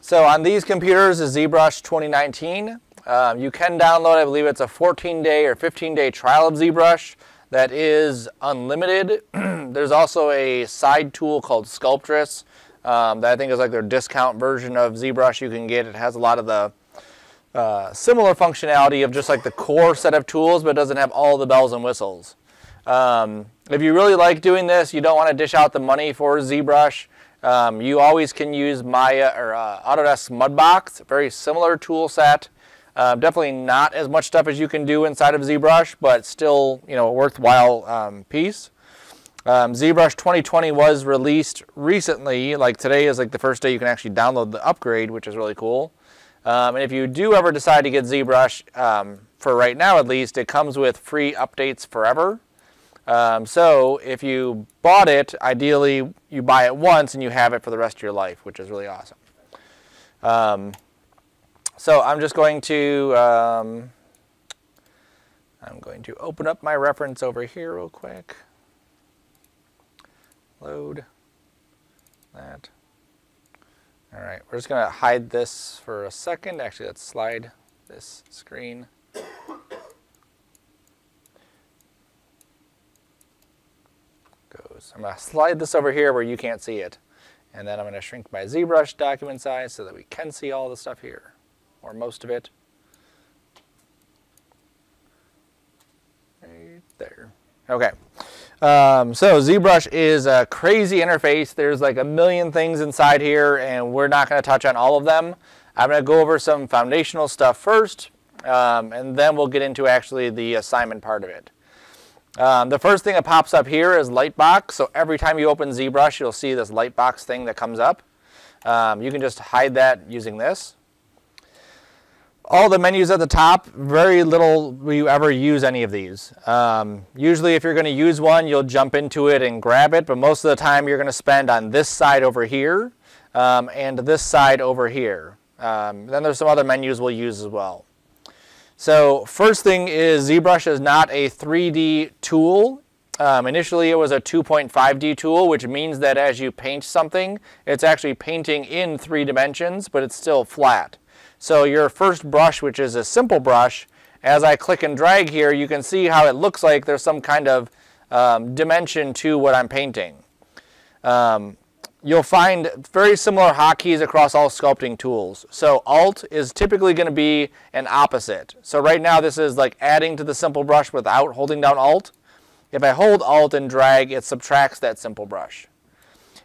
So on these computers, the ZBrush 2019, you can download, I believe it's a 14-day or 15-day trial of ZBrush that is unlimited. There's also a side tool called Sculptress that I think is like their discount version of ZBrush you can get. It has a lot of the similar functionality of just like the core set of tools, but it doesn't have all the bells and whistles. If you really like doing this, you don't want to dish out the money for ZBrush. You always can use Maya or Autodesk Mudbox, very similar tool set. Definitely not as much stuff as you can do inside of ZBrush, but still, you know, a worthwhile piece. ZBrush 2020 was released recently. Like today is like the first day you can actually download the upgrade, which is really cool. And if you do ever decide to get ZBrush, for right now at least, it comes with free updates forever. So if you bought it, ideally you buy it once and you have it for the rest of your life, which is really awesome. So I'm just going to open up my reference over here real quick. Load that. All right, we're just going to hide this for a second. Actually, let's slide this screen. I'm going to slide this over here where you can't see it. And then I'm going to shrink my ZBrush document size so that we can see all the stuff here, or most of it. Right there. Okay. So ZBrush is a crazy interface. There's like a million things inside here, and we're not going to touch on all of them. I'm going to go over some foundational stuff first, and then we'll get into actually the assignment part of it. The first thing that pops up here is Lightbox. So every time you open ZBrush, you'll see this Lightbox thing that comes up. You can just hide that using this. All the menus at the top, very little will you ever use any of these. Usually if you're going to use one, you'll jump into it and grab it, but most of the time you're going to spend on this side over here and this side over here. Then there's some other menus we'll use as well. So first thing is ZBrush is not a 3D tool. Initially it was a 2.5D tool, which means that as you paint something, it's actually painting in 3 dimensions, but it's still flat. So your first brush, which is a simple brush, as I click and drag here, you can see how it looks like there's some kind of dimension to what I'm painting. You'll find very similar hotkeys across all sculpting tools. So Alt is typically going to be an opposite. So right now this is like adding to the simple brush without holding down Alt. If I hold Alt and drag, it subtracts that simple brush.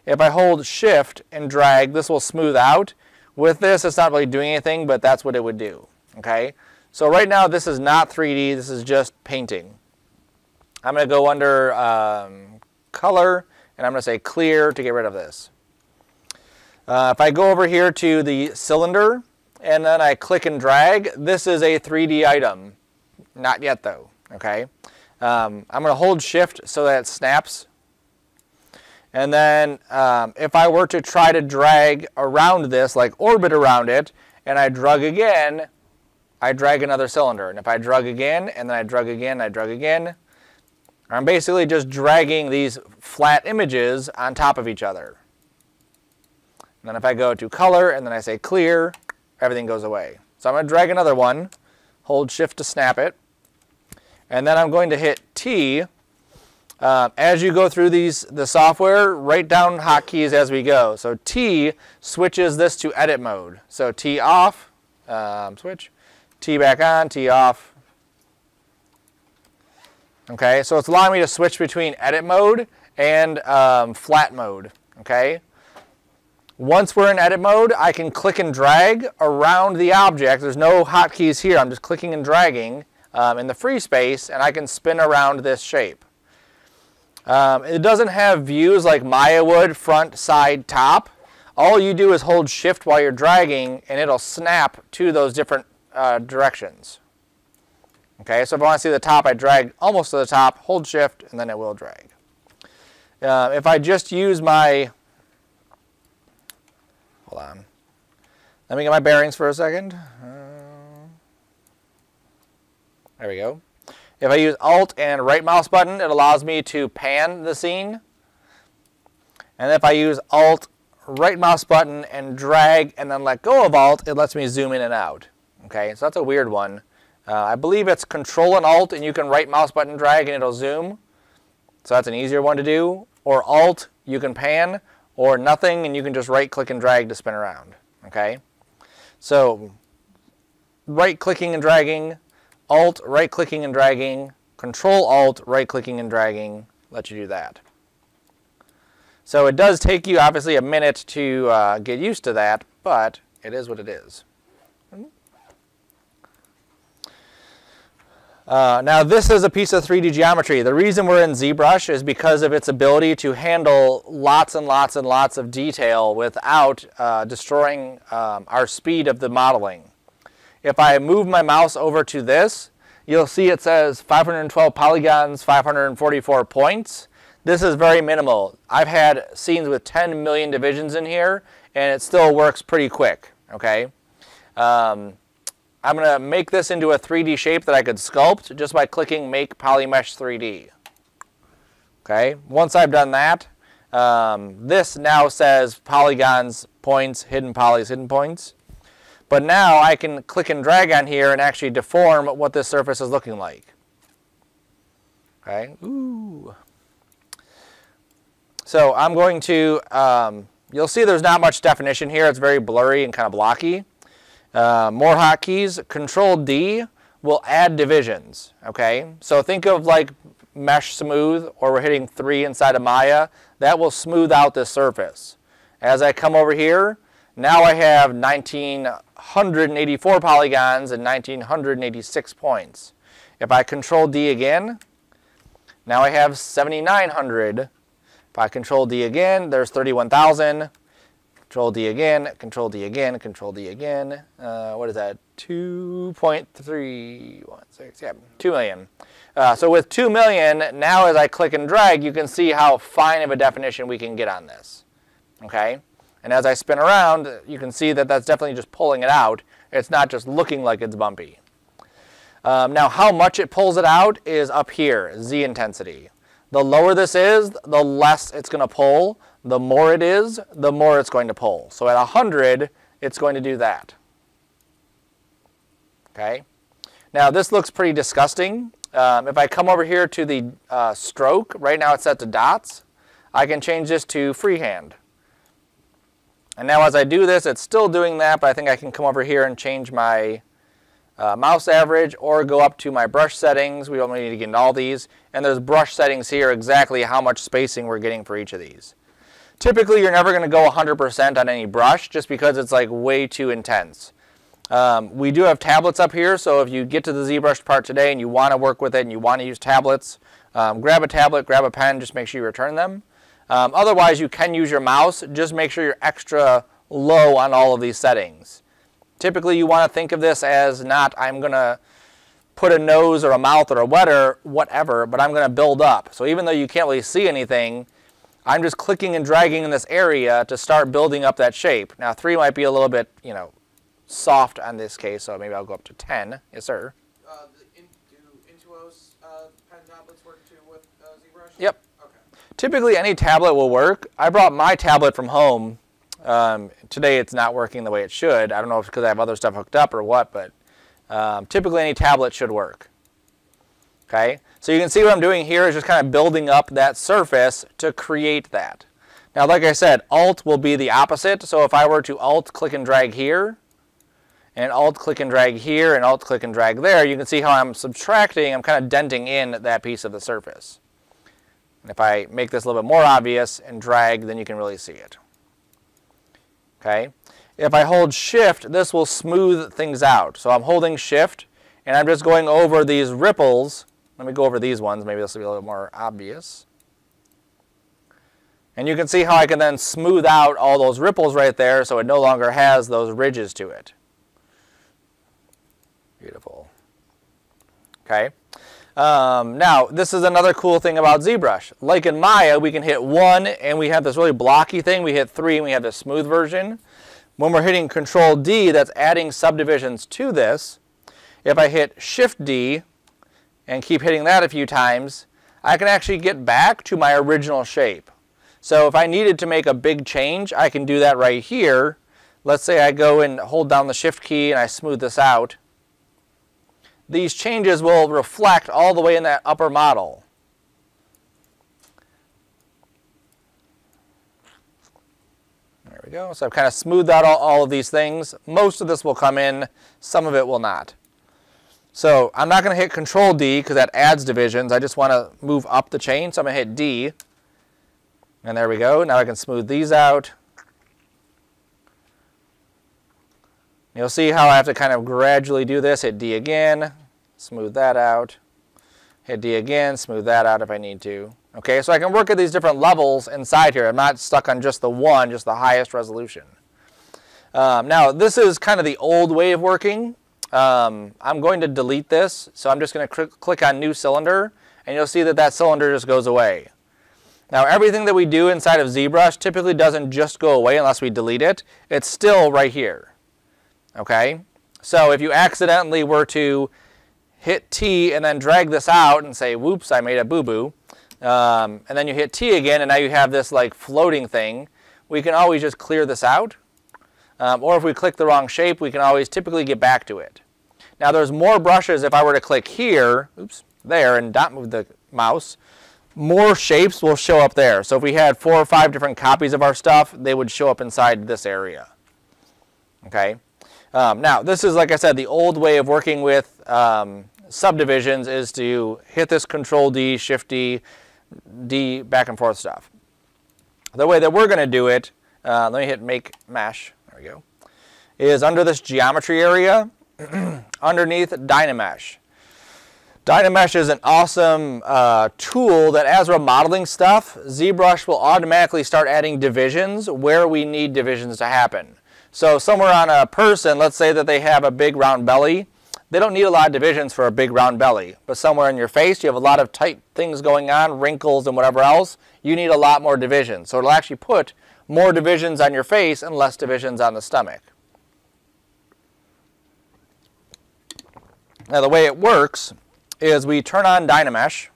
If I hold Shift and drag, this will smooth out. With this, it's not really doing anything, but that's what it would do. Okay? So right now this is not 3D, this is just painting. I'm going to go under Color, and I'm going to say Clear to get rid of this. If I go over here to the cylinder, and then I click and drag, this is a 3D item. Not yet though, okay? I'm going to hold Shift so that it snaps. And then if I were to try to drag around this, like orbit around it, and I drag again, I drag another cylinder. And if I drag again, and then I drag again, I drag again, I'm basically just dragging these flat images on top of each other. And then if I go to Color and then I say Clear, everything goes away. So I'm going to drag another one, hold Shift to snap it, and then I'm going to hit T. As you go through the software, write down hotkeys as we go. So T switches this to edit mode. So T off, switch, T back on, T off. Okay, so it's allowing me to switch between edit mode and flat mode. Okay. Once we're in edit mode, I can click and drag around the object. There's no hotkeys here. I'm just clicking and dragging in the free space, and I can spin around this shape. It doesn't have views like Maya would, front, side, top. All you do is hold Shift while you're dragging, and it'll snap to those different directions. Okay, so if I want to see the top, I drag almost to the top, hold Shift, and then it will drag. If I just use my, hold on, let me get my bearings for a second. There we go. If I use Alt and right mouse button, it allows me to pan the scene. And if I use Alt right mouse button and drag and then let go of Alt, it lets me zoom in and out. Okay, so that's a weird one. I believe it's Control and Alt, and you can right mouse button drag and it'll zoom. So that's an easier one to do. Or Alt, you can pan, or nothing, and you can just right click and drag to spin around. Okay, so right clicking and dragging, Alt, right clicking and dragging, Control Alt, right clicking and dragging, let you do that. So it does take you obviously a minute to get used to that, but it is what it is. Now this is a piece of 3D geometry. The reason we're in ZBrush is because of its ability to handle lots and lots and lots of detail without destroying our speed of the modeling. If I move my mouse over to this, you'll see it says 512 polygons, 544 points. This is very minimal. I've had scenes with 10 million divisions in here, and it still works pretty quick. Okay. I'm going to make this into a 3D shape that I could sculpt just by clicking Make Polymesh 3D. Okay, once I've done that, this now says polygons, points, hidden polys, hidden points. But now I can click and drag on here and actually deform what this surface is looking like. Okay, ooh. So I'm going to, you'll see there's not much definition here. It's very blurry and kind of blocky. More hotkeys. Control D will add divisions. Okay, so think of like mesh smooth, or we're hitting 3 inside of Maya. That will smooth out this surface. As I come over here, now I have 1984 polygons and 1986 points. If I Control D again, now I have 7900. If I Control D again, there's 31,000. Control D again, Control D again, Control D again. What is that? 2.316, yeah, 2 million. So with 2 million, now as I click and drag, you can see how fine of a definition we can get on this. Okay? And as I spin around, you can see that that's definitely just pulling it out. It's not just looking like it's bumpy. Now how much it pulls it out is up here, Z intensity. The lower this is, the less it's going to pull. The more it is, the more it's going to pull. So at 100, it's going to do that. Okay. Now this looks pretty disgusting. If I come over here to the stroke, right now it's set to dots. I can change this to freehand. And now as I do this, it's still doing that, but I think I can come over here and change my mouse average, or go up to my brush settings. We don't need to get into all these. And there's brush settings here, exactly how much spacing we're getting for each of these. Typically, you're never going to go 100% on any brush just because it's like way too intense. We do have tablets up here, so if you get to the ZBrush part today and you want to work with it and you want to use tablets, grab a tablet, grab a pen, just make sure you return them. Otherwise, you can use your mouse. Just make sure you're extra low on all of these settings. Typically, you want to think of this as not, I'm going to put a nose or a mouth or a whatever, but I'm going to build up. So even though you can't really see anything, I'm just clicking and dragging in this area to start building up that shape. Now 3 might be a little bit, soft on this case, so maybe I'll go up to 10. Yes, sir. Do Intuos pen tablets work too with ZBrush? Yep. Okay. Typically any tablet will work. I brought my tablet from home. Today it's not working the way it should. I don't know if it's because I have other stuff hooked up or what, but typically any tablet should work. Okay, so you can see what I'm doing here is just kind of building up that surface to create that. Now, like I said, Alt will be the opposite. So if I were to Alt click and drag here, and Alt click and drag here, and Alt click and drag there, you can see how I'm subtracting, I'm kind of denting in that piece of the surface. And if I make this a little bit more obvious and drag, then you can really see it. Okay, if I hold Shift, this will smooth things out. So I'm holding Shift, and I'm just going over these ripples. Let me go over these ones. Maybe this will be a little more obvious. And you can see how I can then smooth out all those ripples right there so it no longer has those ridges to it. Beautiful. Okay. Now, this is another cool thing about ZBrush. Like in Maya, we can hit 1 and we have this really blocky thing. We hit 3 and we have the smooth version. When we're hitting Control D, that's adding subdivisions to this. If I hit Shift D and keep hitting that a few times, I can actually get back to my original shape. So if I needed to make a big change, I can do that right here. Let's say I go and hold down the Shift key and I smooth this out. These changes will reflect all the way in that upper model. There we go. So I've kind of smoothed out all of these things. Most of this will come in, some of it will not. So I'm not going to hit Control D because that adds divisions. I just want to move up the chain, so I'm going to hit D. And there we go. Now I can smooth these out. You'll see how I have to kind of gradually do this. Hit D again, smooth that out. Hit D again, smooth that out if I need to. Okay, so I can work at these different levels inside here. I'm not stuck on just the one, just the highest resolution. Now, this is kind of the old way of working. I'm going to delete this, so I'm just going to click on New Cylinder, and you'll see that that cylinder just goes away. Now, everything that we do inside of ZBrush typically doesn't just go away unless we delete it. It's still right here. Okay, so if you accidentally were to hit T and then drag this out and say, whoops, I made a boo-boo, and then you hit T again and now you have this like floating thing, we can always just clear this out. Or if we click the wrong shape, we can always typically get back to it. Now there's more brushes if I were to click here, oops, there, and not move the mouse, more shapes will show up there. So if we had 4 or 5 different copies of our stuff, they would show up inside this area. Okay. Now, this is, like I said, the old way of working with subdivisions is to hit this Control D, Shift D, D, back and forth stuff. The way that we're going to do it, let me hit Make Mesh, there we go, is under this geometry area, underneath dynamesh. Dynamesh is an awesome tool that as we're modeling stuff, ZBrush will automatically start adding divisions where we need divisions to happen. So somewhere on a person, let's say that they have a big round belly, they don't need a lot of divisions for a big round belly. But somewhere in your face, you have a lot of tight things going on, wrinkles and whatever else, you need a lot more divisions. So it'll actually put more divisions on your face and less divisions on the stomach. Now the way it works is we turn on Dynamesh.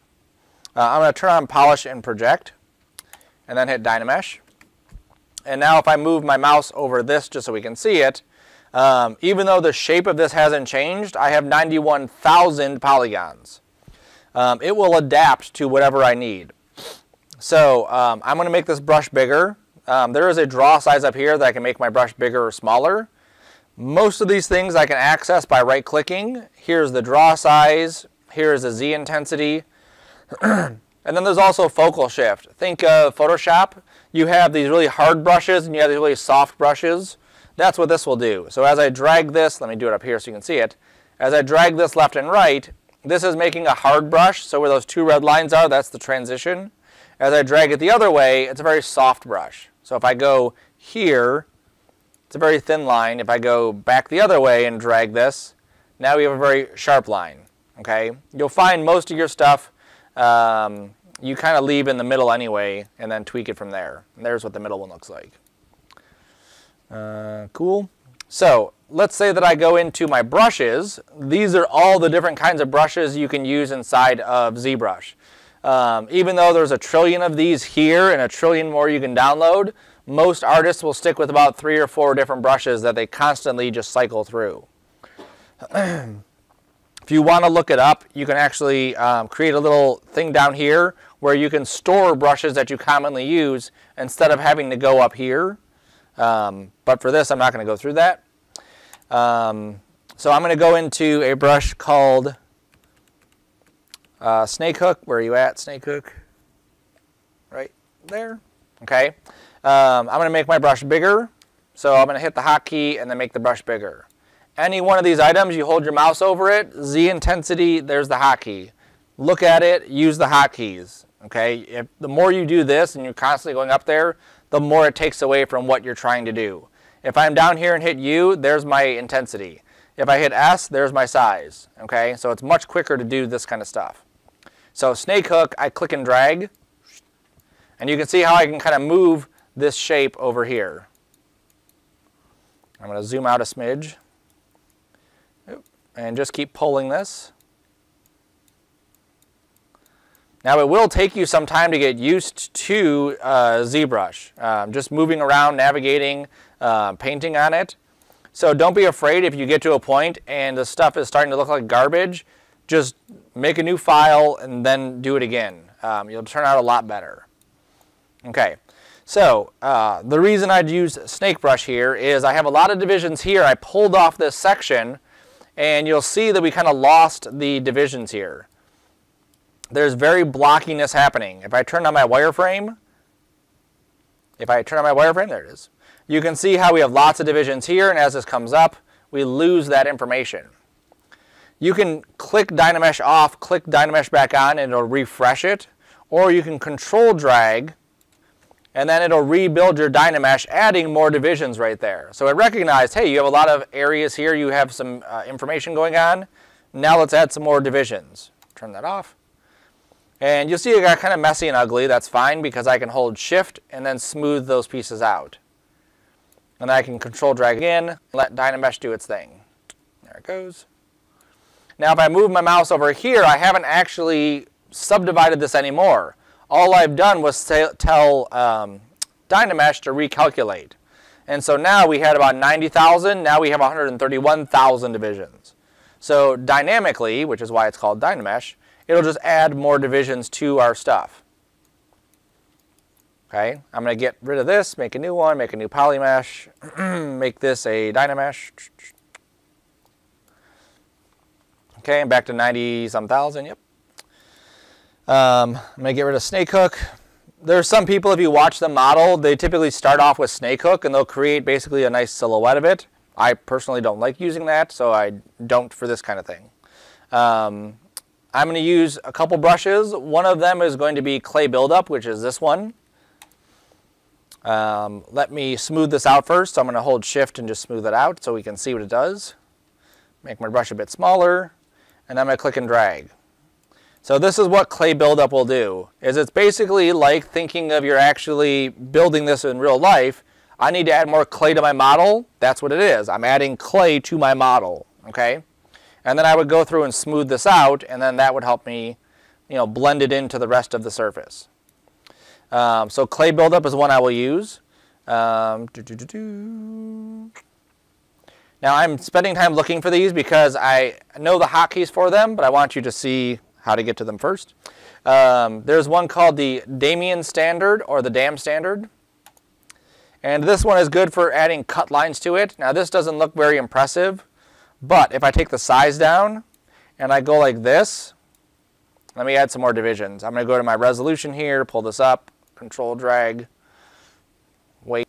I'm going to turn on Polish and Project, and then hit Dynamesh. And now if I move my mouse over this just so we can see it, even though the shape of this hasn't changed, I have 91,000 polygons. It will adapt to whatever I need. So I'm going to make this brush bigger. There is a draw size up here that I can make my brush bigger or smaller. Most of these things I can access by right-clicking. Here's the draw size. Here's the Z intensity. And then there's also focal shift. Think of Photoshop. You have these really hard brushes and you have these really soft brushes. That's what this will do. So as I drag this, let me do it up here so you can see it. As I drag this left and right, this is making a hard brush. So where those 2 red lines are, that's the transition. As I drag it the other way, it's a very soft brush. So if I go here, it's a very thin line. If I go back the other way and drag this, now we have a very sharp line. Okay? You'll find most of your stuff you kind of leave in the middle anyway and then tweak it from there. And there's what the middle one looks like. Cool. So let's say that I go into my brushes. These are all the different kinds of brushes you can use inside of ZBrush. Even though there's a trillion of these here and a trillion more you can download, most artists will stick with about 3 or 4 different brushes that they constantly just cycle through. If you want to look it up, you can actually create a little thing down here where you can store brushes that you commonly use instead of having to go up here. But for this, I'm not going to go through that. So I'm going to go into a brush called Snake Hook. Where are you at, Snake Hook? Right there. Okay. I'm going to make my brush bigger. So I'm going to hit the hotkey and then make the brush bigger. Any one of these items, you hold your mouse over it, Z intensity, there's the hotkey. Look at it, use the hotkeys. Okay? The more you do this and you're constantly going up there, the more it takes away from what you're trying to do. If I'm down here and hit U, there's my intensity. If I hit S, there's my size. Okay? So it's much quicker to do this kind of stuff. So Snake Hook, I click and drag, and you can see how I can kind of move this shape over here. I'm going to zoom out a smidge. And just keep pulling this. Now it will take you some time to get used to ZBrush, just moving around, navigating, painting on it. So don't be afraid if you get to a point and the stuff is starting to look like garbage. Just make a new file and then do it again. You'll turn out a lot better. Okay, so the reason I'd use snake brush here is I have a lot of divisions here. I pulled off this section and you'll see that we kind of lost the divisions here. There's very blockiness happening. If I turn on my wireframe, there it is. You can see how we have lots of divisions here, and as this comes up, we lose that information. You can click dynamesh off, click dynamesh back on, and it'll refresh it. Or you can control drag, and then it'll rebuild your dynamesh, adding more divisions right there. So it recognized, hey, you have a lot of areas here, you have some information going on. Now let's add some more divisions. Turn that off. And you'll see it got kind of messy and ugly. That's fine because I can hold shift and then smooth those pieces out. And I can control drag again, let dynamesh do its thing. There it goes. Now if I move my mouse over here, I haven't actually subdivided this anymore. All I've done was tell dynamesh to recalculate. And so now we had about 90,000, now we have 131,000 divisions. So dynamically, which is why it's called dynamesh, it'll just add more divisions to our stuff. Okay, I'm going to get rid of this, make a new one, make a new polymesh, make this a dynamesh. Okay, I'm back to 90-some thousand, yep. I'm going to get rid of snake hook. There's some people, if you watch them model, they typically start off with snake hook and they'll create basically a nice silhouette of it. I personally don't like using that, so I don't for this kind of thing. I'm going to use a couple brushes. One of them is going to be clay buildup, which is this one. Let me smooth this out first. So I'm going to hold shift and just smooth it out so we can see what it does. Make my brush a bit smaller, and I'm going to click and drag. So this is what clay buildup will do. It's basically like thinking of you're actually building this in real life. I need to add more clay to my model. That's what it is. I'm adding clay to my model. Okay. And then I would go through and smooth this out, and then that would help me, blend it into the rest of the surface. So clay buildup is one I will use. Now I'm spending time looking for these because I know the hotkeys for them, but I want you to see how to get to them first. There's one called the Damian standard or the Dam standard. And this one is good for adding cut lines to it. Now this doesn't look very impressive. But if I take the size down and I go like this, let me add some more divisions. I'm going to go to my resolution here, pull this up, control drag, wait.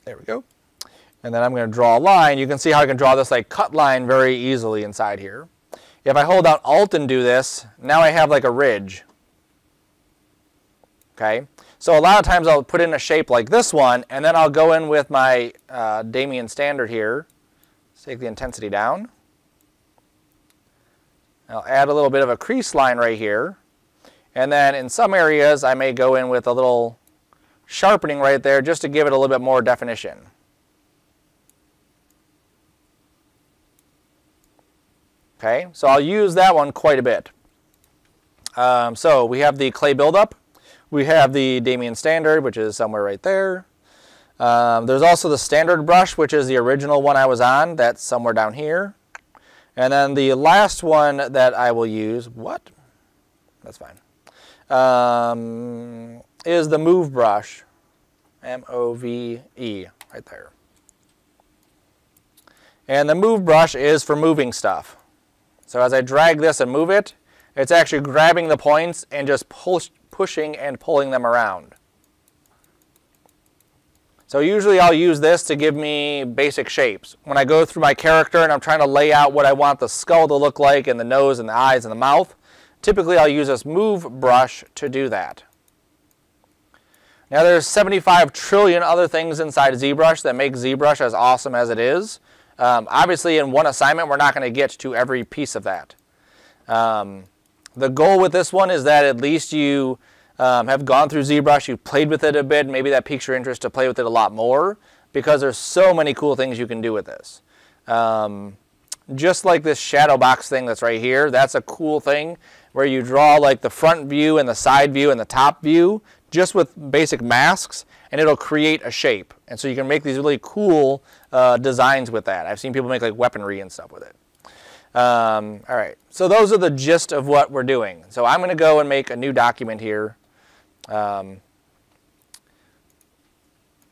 There we go. And then I'm going to draw a line. You can see how I can draw this like cut line very easily inside here. If I hold down Alt and do this, now I have like a ridge. Okay. So a lot of times I'll put in a shape like this one, and then I'll go in with my Damian standard here. Let's take the intensity down. I'll add a little bit of a crease line right here. And then in some areas I may go in with a little sharpening right there just to give it a little bit more definition. Okay, so I'll use that one quite a bit. So we have the clay buildup. We have the Damian standard, which is somewhere right there. There's also the standard brush, which is the original one I was on. That's somewhere down here. And then the last one that I will use, that's fine, is the move brush, M-O-V-E, right there. And the move brush is for moving stuff. So as I drag this and move it, it's actually grabbing the points and just pushing and pulling them around. So usually I'll use this to give me basic shapes. When I go through my character and I'm trying to lay out what I want the skull to look like and the nose and the eyes and the mouth, typically I'll use this move brush to do that. Now there's 75 trillion other things inside ZBrush that make ZBrush as awesome as it is. Obviously in one assignment we're not going to get to every piece of that. The goal with this one is that at least you have gone through ZBrush, you've played with it a bit, maybe that piques your interest to play with it a lot more, because there's so many cool things you can do with this. Just like this shadow box thing that's right here, that's a cool thing where you draw like the front view and the side view and the top view just with basic masks, and it'll create a shape. And so you can make these really cool designs with that. I've seen people make like weaponry and stuff with it. All right, so those are the gist of what we're doing. So I'm going to go and make a new document here. I'm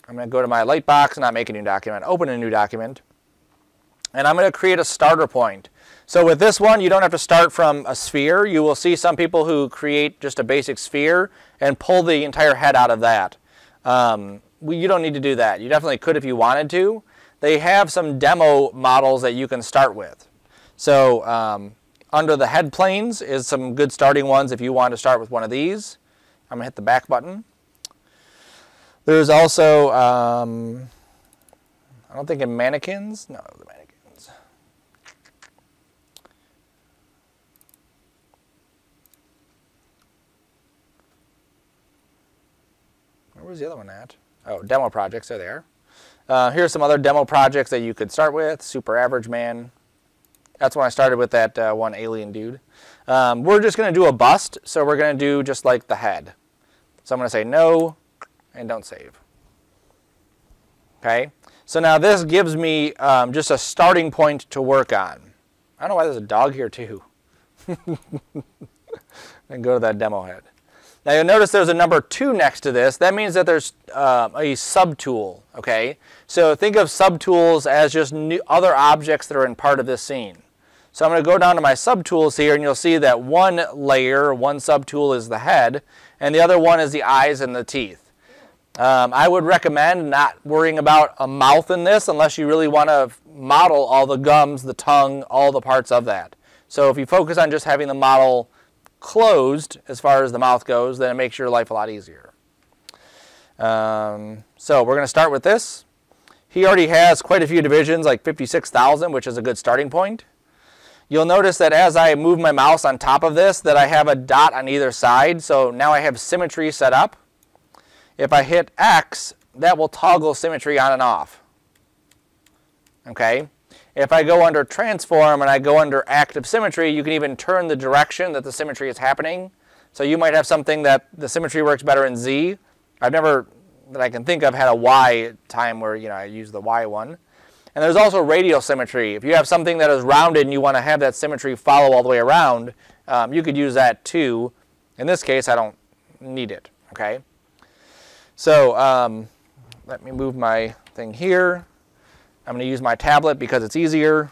going to go to my Lightbox and not make a new document, open a new document. And I'm going to create a starter point. So with this one, you don't have to start from a sphere. You will see some people who create just a basic sphere and pull the entire head out of that. You don't need to do that. You definitely could if you wanted to. They have some demo models that you can start with. So under the head planes is some good starting ones if you want to start with one of these. I'm going to hit the back button. There's also, I don't think in mannequins. No, the mannequins. Where's the other one at? Oh, demo projects are there. Here's some other demo projects that you could start with. Super Average Man. That's when I started with that one alien dude. We're just going to do a bust, so we're going to do just like the head. So I'm going to say no, and don't save. Okay, so now this gives me just a starting point to work on. I don't know why there's a dog here too. And go to that demo head. Now you'll notice there's a number 2 next to this. That means that there's a subtool, okay? So think of subtools as just other objects that are in part of this scene. So I'm going to go down to my subtools here, and you'll see that one layer, one subtool is the head, and the other one is the eyes and the teeth. I would recommend not worrying about a mouth in this unless you really want to model all the gums, the tongue, all the parts of that. So if you focus on just having the model closed as far as the mouth goes, then it makes your life a lot easier. So we're going to start with this. He already has quite a few divisions, like 56,000, which is a good starting point. You'll notice that as I move my mouse on top of this, that I have a dot on either side. So now I have symmetry set up. If I hit X, that will toggle symmetry on and off. Okay? If I go under transform and I go under active symmetry, you can even turn the direction that the symmetry is happening. So you might have something that the symmetry works better in Z. I've never, that I can think of, had a Y time where I use the Y one. And there's also radial symmetry. If you have something that is rounded and you want to have that symmetry follow all the way around, you could use that too. In this case, I don't need it. Okay. So let me move my thing here. I'm going to use my tablet because it's easier.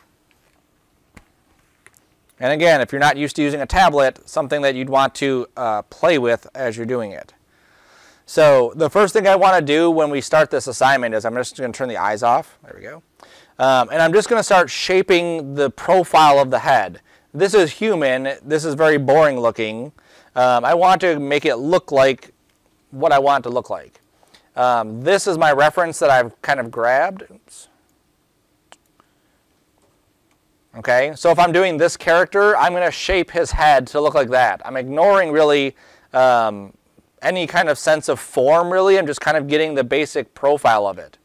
And again, if you're not used to using a tablet, something that you'd want to play with as you're doing it. So the first thing I want to do when we start this assignment is I'm just going to turn the eyes off. There we go. And I'm just going to start shaping the profile of the head. This is human. This is very boring looking. I want to make it look like what I want it to look like. This is my reference that I've kind of grabbed. Oops. Okay, so if I'm doing this character, I'm going to shape his head to look like that. I'm ignoring really any kind of sense of form, really. I'm just kind of getting the basic profile of it.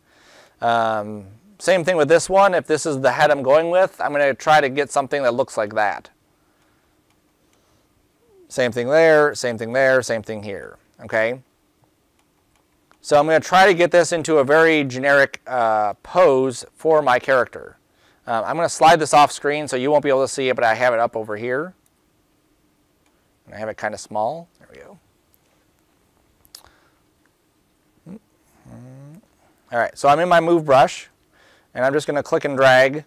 Same thing with this one. If this is the head I'm going with, I'm going to try to get something that looks like that. Same thing there, same thing there, same thing here. Okay. So I'm going to try to get this into a very generic pose for my character. I'm going to slide this off screen so you won't be able to see it, but I have it up over here. And I have it kind of small. There we go. All right, so I'm in my move brush, and I'm just going to click and drag.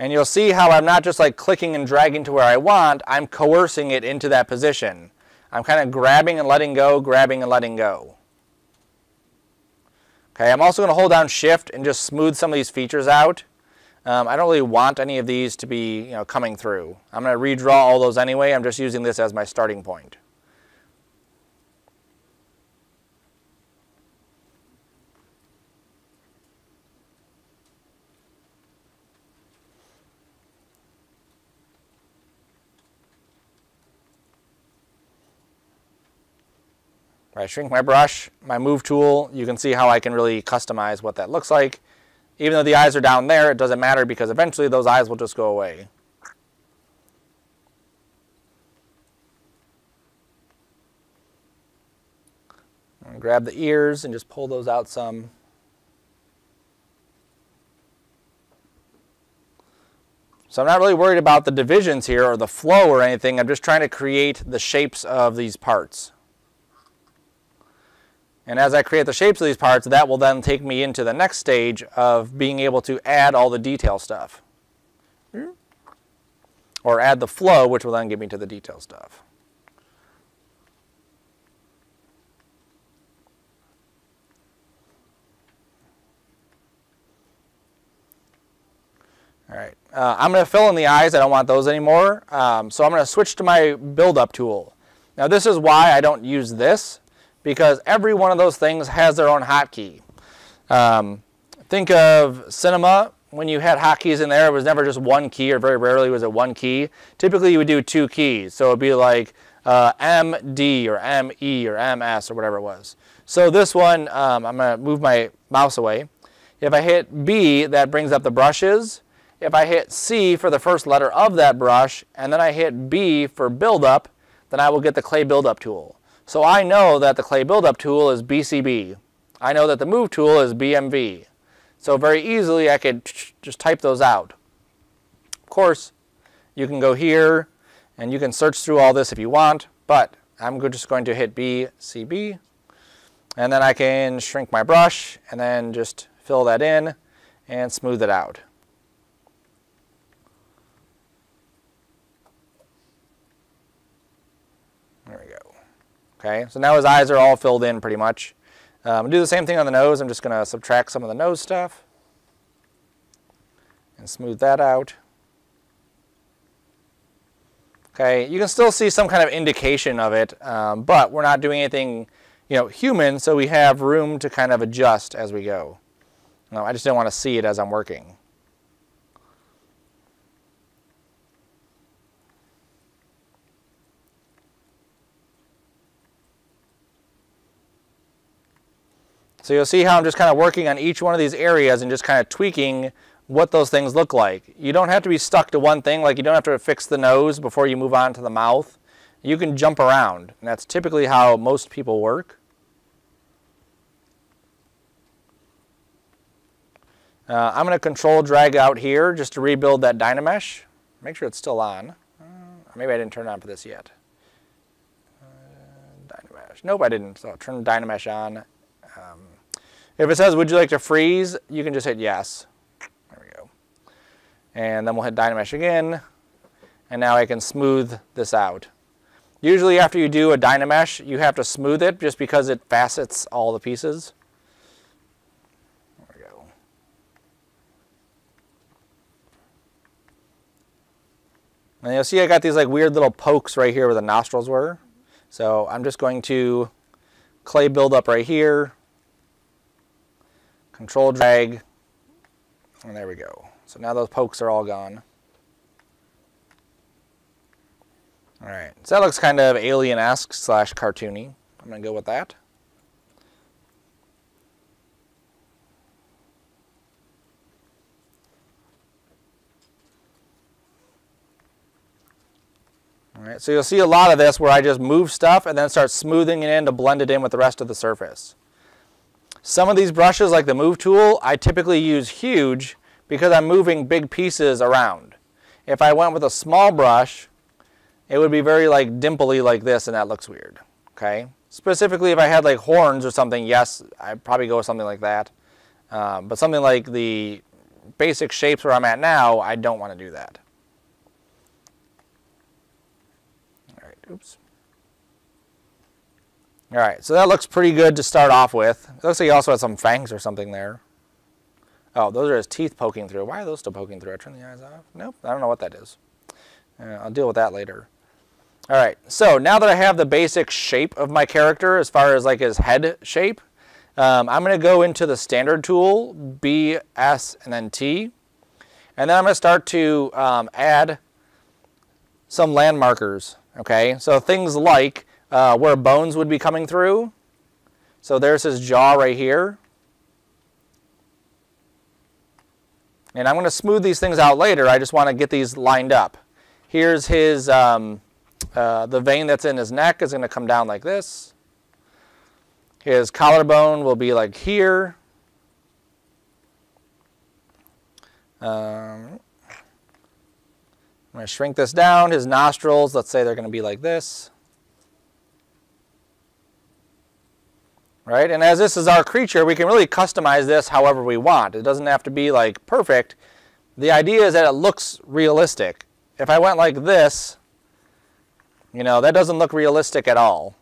And you'll see how I'm not just like clicking and dragging to where I want, I'm coercing it into that position. I'm kind of grabbing and letting go, grabbing and letting go. Okay, I'm also going to hold down Shift and just smooth some of these features out. I don't really want any of these to be coming through. I'm going to redraw all those anyway. I'm just using this as my starting point. I shrink my brush, my move tool, you can see how I can really customize what that looks like. Even though the eyes are down there, it doesn't matter because eventually those eyes will just go away. And grab the ears and just pull those out some. So I'm not really worried about the divisions here or the flow or anything. I'm just trying to create the shapes of these parts. And as I create the shapes of these parts, that will then take me into the next stage of being able to add all the detail stuff. Or add the flow, which will then get me to the detail stuff. All right, I'm going to fill in the eyes. I don't want those anymore. So I'm going to switch to my build-up tool. Now this is why I don't use this, because every one of those things has their own hotkey. Think of cinema. When you had hotkeys in there, it was never just one key, or very rarely was it one key. Typically you would do two keys. So it would be like MD or ME or MS or whatever it was. So this one, I'm going to move my mouse away. If I hit B, that brings up the brushes. If I hit C for the first letter of that brush, and then I hit B for buildup, then I will get the clay buildup tool. So I know that the clay buildup tool is BCB. I know that the move tool is BMV. So very easily I could just type those out. Of course, you can go here and you can search through all this if you want, but I'm just going to hit BCB, and then I can shrink my brush and then just fill that in and smooth it out. There we go. Okay, so now his eyes are all filled in pretty much. Do the same thing on the nose. I'm just going to subtract some of the nose stuff and smooth that out. Okay, you can still see some kind of indication of it, but we're not doing anything, human, so we have room to kind of adjust as we go. No, I just didn't want to see it as I'm working. So you'll see how I'm just kind of working on each one of these areas and just kind of tweaking what those things look like. You don't have to be stuck to one thing, like you don't have to fix the nose before you move on to the mouth. You can jump around, and that's typically how most people work. I'm going to control drag out here just to rebuild that dynamesh. Make sure it's still on. Maybe I didn't turn it on for this yet. Dynamesh. Nope, I didn't. So I'll turn the dynamesh on. If it says, would you like to freeze, you can just hit yes. There we go. And then we'll hit dynamesh again. And now I can smooth this out. Usually after you do a dynamesh, you have to smooth it just because it facets all the pieces. There we go. And you'll see I got these like weird little pokes right here where the nostrils were. So I'm just going to clay build up right here. Control drag, and there we go. So now those pokes are all gone. All right, so that looks kind of alien-esque / cartoony. I'm going to go with that. All right, so you'll see a lot of this where I just move stuff and then start smoothing it in to blend it in with the rest of the surface. Some of these brushes, like the move tool, I typically use huge because I'm moving big pieces around. If I went with a small brush, it would be very like dimply like this, and that looks weird. Okay. Specifically, if I had like horns or something, yes, I'd probably go with something like that. But something like the basic shapes where I'm at now, I don't want to do that. All right. Oops. All right, so that looks pretty good to start off with. It looks like he also has some fangs or something there. Oh, those are his teeth poking through. Why are those still poking through? I turn the eyes off? Nope, I don't know what that is. I'll deal with that later. All right, so now that I have the basic shape of my character as far as like his head shape, I'm going to go into the standard tool, B, S, and then T. And then I'm going to start to add some landmarkers, okay? So things like where bones would be coming through, So there's his jaw right here. And I'm going to smooth these things out later. I just want to get these lined up. Here's his, the vein that's in his neck is going to come down like this. His collarbone will be like here. I'm going to shrink this down. His nostrils, let's say they're going to be like this. Right? And as this is our creature, we can really customize this however we want. It doesn't have to be like perfect. The idea is that it looks realistic. If I went like this, you know, that doesn't look realistic at all.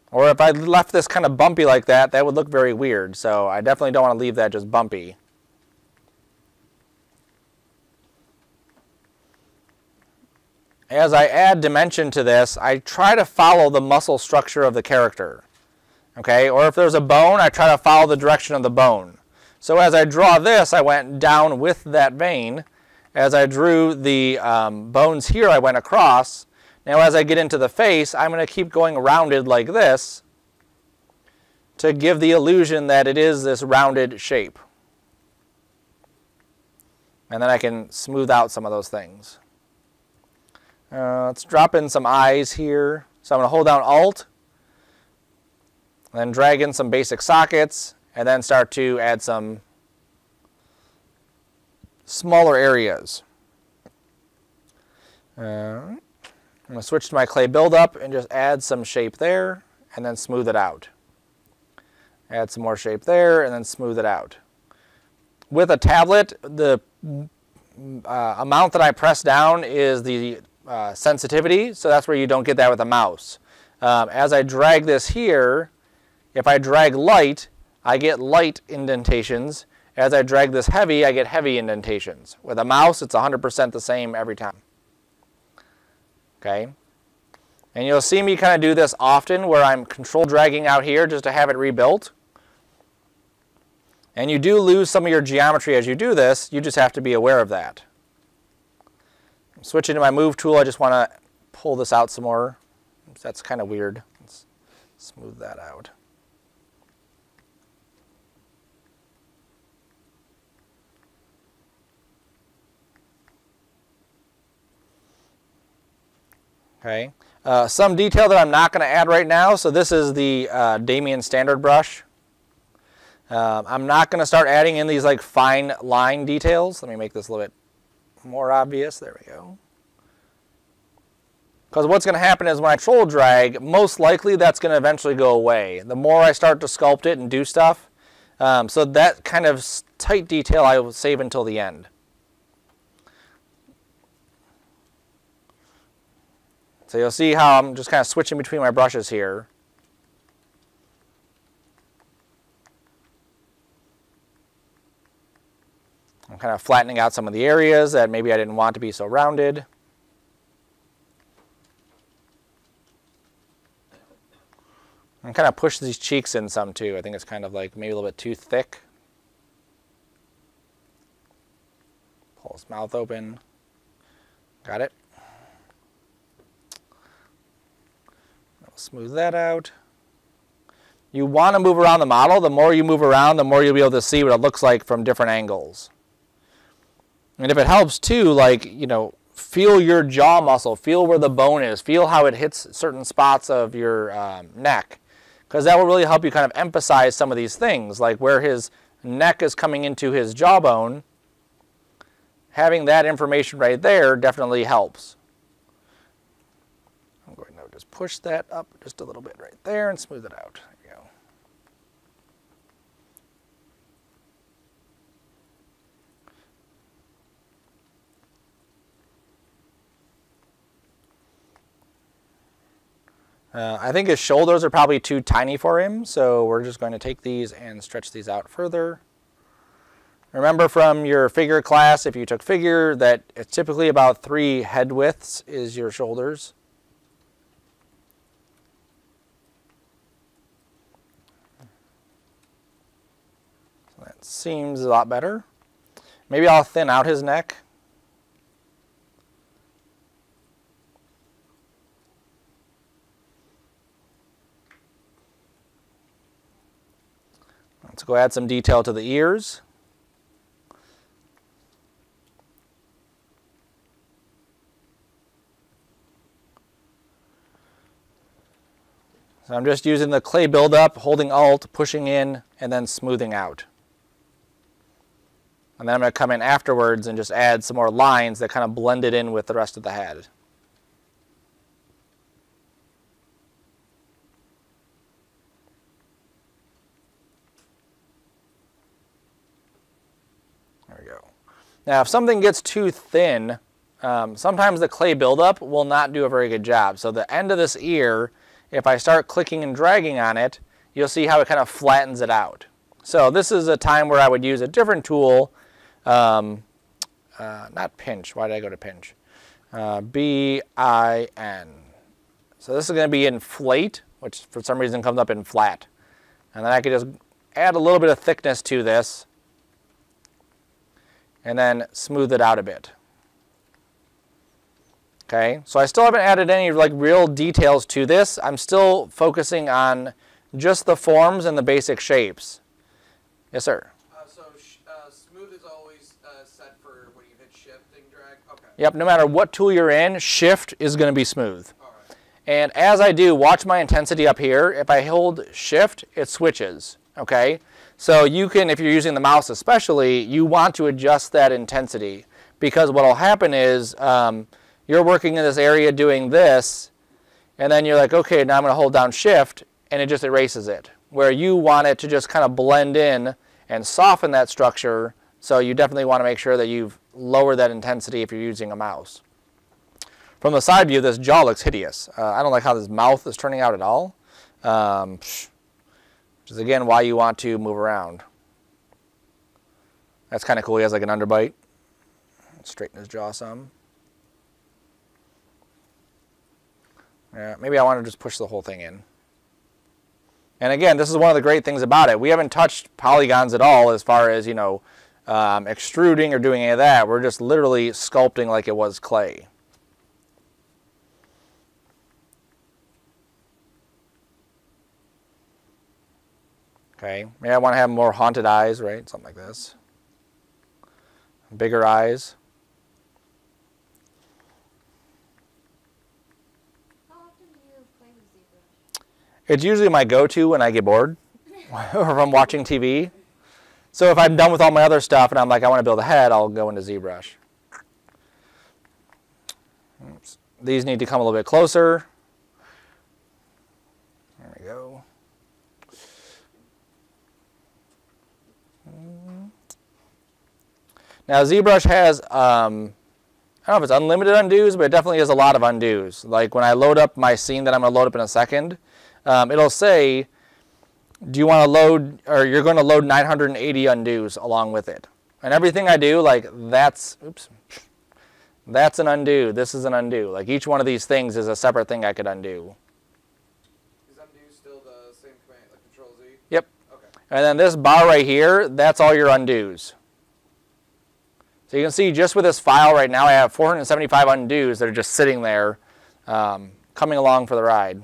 Or if I left this kind of bumpy like that, that would look very weird. So I definitely don't want to leave that just bumpy. As I add dimension to this, I try to follow the muscle structure of the character. Okay? Or if there's a bone, I try to follow the direction of the bone. So as I draw this, I went down with that vein. As I drew the bones here, I went across. Now as I get into the face, I'm going to keep going rounded like this to give the illusion that it is this rounded shape. And then I can smooth out some of those things. Let's drop in some eyes here. So I'm going to hold down Alt, and then drag in some basic sockets, and then start to add some smaller areas. I'm going to switch to my clay buildup and just add some shape there, and then smooth it out. Add some more shape there, and then smooth it out. With a tablet, the amount that I press down is the sensitivity, so that's where you don't get that with a mouse. As I drag this here, if I drag light, I get light indentations. As I drag this heavy, I get heavy indentations. With a mouse, it's 100% the same every time. Okay? And you'll see me kind of do this often where I'm control dragging out here just to have it rebuilt. And you do lose some of your geometry as you do this. You just have to be aware of that. Switching to my move tool, I just want to pull this out some more. That's kind of weird. Let's smooth that out. Okay. Some detail that I'm not going to add right now. So this is the Damien standard brush. I'm not going to start adding in these like fine line details. Let me make this a little bit more obvious. There we go. Because what's going to happen is when I troll drag, most likely that's going to eventually go away. The more I start to sculpt it and do stuff. So that kind of tight detail I will save until the end. So you'll see how I'm just kind of switching between my brushes here. I'm kind of flattening out some of the areas that maybe I didn't want to be so rounded. I'm kind of push these cheeks in some too. I think it's kind of like maybe a little bit too thick. Pull his mouth open. Got it. I'll smooth that out. You want to move around the model. The more you move around, the more you'll be able to see what it looks like from different angles. And if it helps too, like, you know, feel your jaw muscle, feel where the bone is, feel how it hits certain spots of your neck. Because that will really help you kind of emphasize some of these things, like where his neck is coming into his jawbone. Having that information right there definitely helps. I'm going to just push that up just a little bit right there and smooth it out. There you go. I think his shoulders are probably too tiny for him, so we're just going to take these and stretch these out further. Remember from your figure class, if you took figure, that it's typically about 3 head widths is your shoulders. So that seems a lot better. Maybe I'll thin out his neck. Let's go add some detail to the ears. So I'm just using the clay buildup, holding Alt, pushing in, and then smoothing out. And then I'm going to come in afterwards and just add some more lines that kind of blend it in with the rest of the head. There we go. Now if something gets too thin, sometimes the clay buildup will not do a very good job. So the end of this ear, if I start clicking and dragging on it, you'll see how it kind of flattens it out. So this is a time where I would use a different tool. Not pinch. Why did I go to pinch? B-I-N. So this is going to be inflate, which for some reason comes up in flat. And then I could just add a little bit of thickness to this and then smooth it out a bit. Okay, so I still haven't added any like real details to this. I'm still focusing on just the forms and the basic shapes. Yes, sir. Smooth is always set for when you hit shift and drag? Okay. Yep, no matter what tool you're in, shift is going to be smooth. All right. And as I do, watch my intensity up here. If I hold shift, it switches, okay? So you can, if you're using the mouse especially, you want to adjust that intensity, because what will happen is you're working in this area doing this, and then you're like, okay, now I'm going to hold down shift, and it just erases it. Where you want it to just kind of blend in and soften that structure, so you definitely want to make sure that you've lowered that intensity if you're using a mouse. From the side view, this jaw looks hideous. I don't like how this mouth is turning out at all, which is again why you want to move around. That's kind of cool. He has like an underbite. Straighten his jaw some. Yeah, maybe I want to just push the whole thing in. And again, this is one of the great things about it. We haven't touched polygons at all as far as, you know, extruding or doing any of that. We're just literally sculpting like it was clay. Okay, maybe I want to have more haunted eyes, right? Something like this. Bigger eyes. It's usually my go-to when I get bored or if I'm watching TV. So if I'm done with all my other stuff and I'm like, I want to build a head, I'll go into ZBrush. Oops. These need to come a little bit closer. There we go. Now ZBrush has, I don't know if it's unlimited undos, but it definitely has a lot of undos. Like when I load up my scene that I'm going to load up in a second, it'll say, do you want to load, or you're going to load 980 undos along with it. And everything I do, like that's, oops, that's an undo, this is an undo. Like each one of these things is a separate thing I could undo. Is undo still the same command, like Control Z? Yep. Okay. And then this bar right here, that's all your undos. So you can see just with this file right now, I have 475 undos that are just sitting there, coming along for the ride.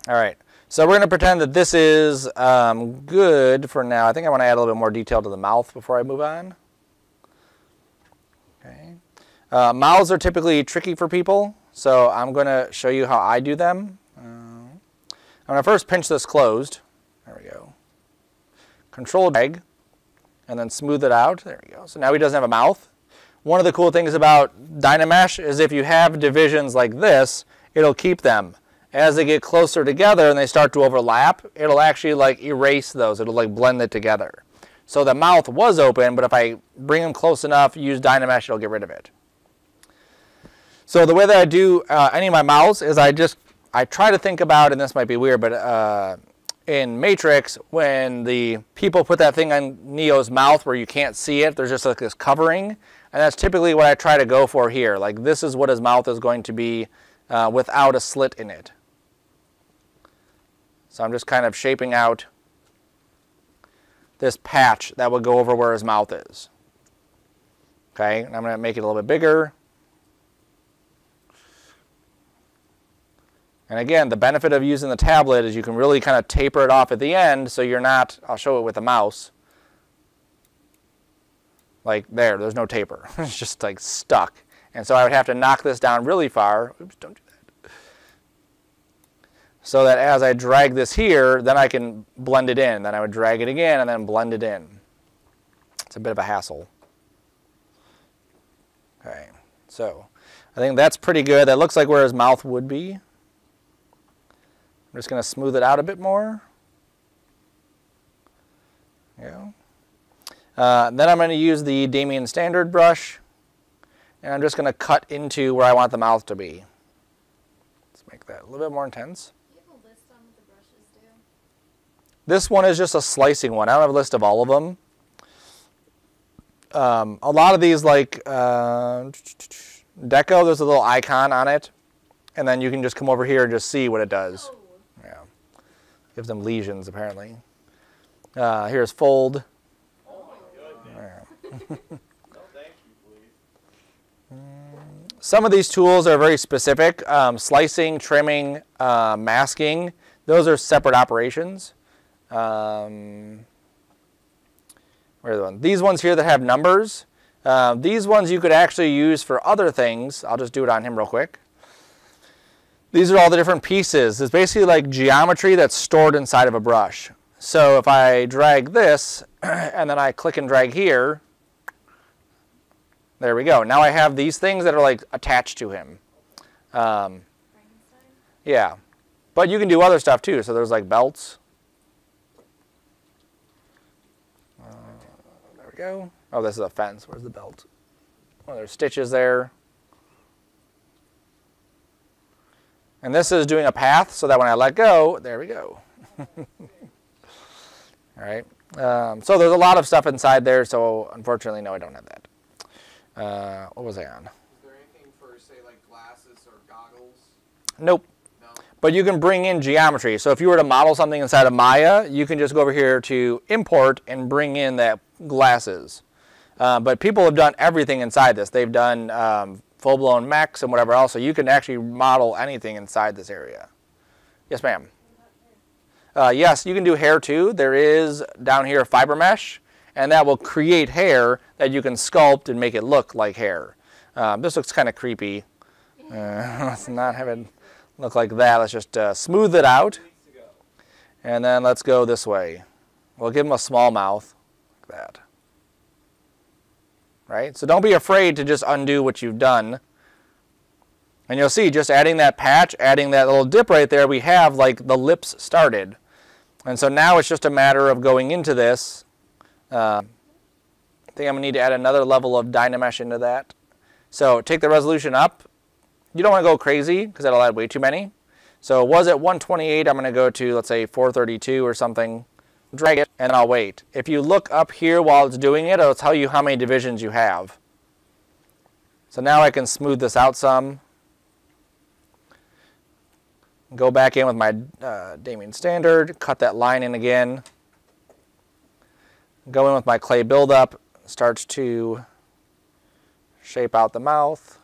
All right, so we're going to pretend that this is good for now. I think I want to add a little bit more detail to the mouth before I move on. Okay. Mouths are typically tricky for people, so I'm going to show you how I do them. I'm going to first pinch this closed. There we go. Control drag, and then smooth it out. There we go. So now he doesn't have a mouth. One of the cool things about dynamesh is if you have divisions like this, it'll keep them. As they get closer together and they start to overlap, it'll actually like erase those. It'll like blend it together. So the mouth was open, but if I bring them close enough, use dynamesh, it'll get rid of it. So the way that I do any of my mouths is I try to think about, and this might be weird, but in Matrix, when the people put that thing on Neo's mouth where you can't see it, there's just like this covering, and that's typically what I try to go for here. Like this is what his mouth is going to be without a slit in it. So I'm just kind of shaping out this patch that would go over where his mouth is. Okay, and I'm going to make it a little bit bigger. And again, the benefit of using the tablet is you can really kind of taper it off at the end, so you're not, I'll show it with the mouse. Like there's no taper. It's just like stuck. And so I would have to knock this down really far. Oops, don't do that. So that as I drag this here, then I can blend it in. Then I would drag it again and then blend it in. It's a bit of a hassle. Okay, so I think that's pretty good. That looks like where his mouth would be. I'm just going to smooth it out a bit more. There you go. Then I'm going to use the Damien Standard brush, and I'm just going to cut into where I want the mouth to be. Let's make that a little bit more intense. Do you have a list on what the brushes do? This one is just a slicing one. I don't have a list of all of them. A lot of these, like Deco, there's a little icon on it, and then you can just come over here and just see what it does. Oh. Yeah, gives them lesions apparently. Here's fold. Oh my goodness. Yeah. No, thank you, please. Some of these tools are very specific. Slicing, trimming, masking, those are separate operations. Where are the ones? These ones here that have numbers, these ones you could actually use for other things. I'll just do it on him real quick. These are all the different pieces. It's basically like geometry that's stored inside of a brush. So if I drag this and then I click and drag here, there we go. Now I have these things that are like attached to him. Yeah, but you can do other stuff too. So there's like belts. There we go. Oh, this is a fence. Where's the belt? Oh, there's stitches there. And this is doing a path so that when I let go, there we go. All right. So there's a lot of stuff inside there. So unfortunately, no, I don't have that. What was I on? Is there anything for, say, like glasses or goggles? Nope. No. But you can bring in geometry. So if you were to model something inside of Maya, you can just go over here to import and bring in that glasses. But people have done everything inside this. They've done full-blown mechs and whatever else. So you can actually model anything inside this area. Yes, ma'am. Yes, you can do hair too. There is down here fiber mesh, and that will create hair that you can sculpt and make it look like hair. This looks kind of creepy. Let's not have it look like that. Let's just smooth it out. And then let's go this way. We'll give him a small mouth, like that. Right? So don't be afraid to just undo what you've done. And you'll see, just adding that patch, adding that little dip right there, we have like the lips started. And so now it's just a matter of going into this. I think I'm going to need to add another level of dynamesh into that. So take the resolution up. You don't want to go crazy because that'll add way too many. So it was at 128, I'm going to go to, let's say, 432 or something. Drag it, and I'll wait. If you look up here while it's doing it, it'll tell you how many divisions you have. So now I can smooth this out some. Go back in with my Damien Standard, cut that line in again. Go in with my clay buildup, starts to shape out the mouth.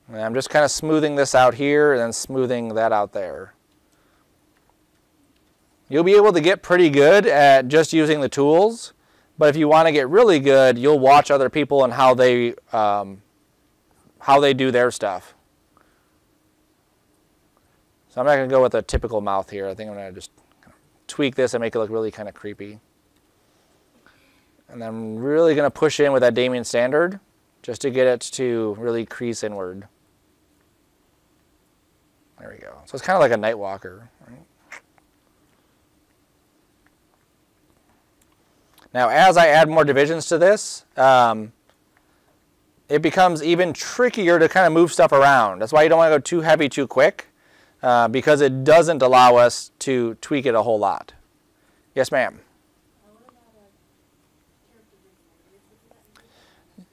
And I'm just kind of smoothing this out here and then smoothing that out there. You'll be able to get pretty good at just using the tools, but if you want to get really good, you'll watch other people and how they do their stuff. So I'm not going to go with a typical mouth here. I think I'm going to just tweak this and make it look really kind of creepy. And I'm really going to push in with that Damien Standard just to get it to really crease inward. There we go. So it's kind of like a night walker. Right? Now, as I add more divisions to this, it becomes even trickier to kind of move stuff around. That's why you don't want to go too heavy too quick, because it doesn't allow us to tweak it a whole lot. Yes, ma'am?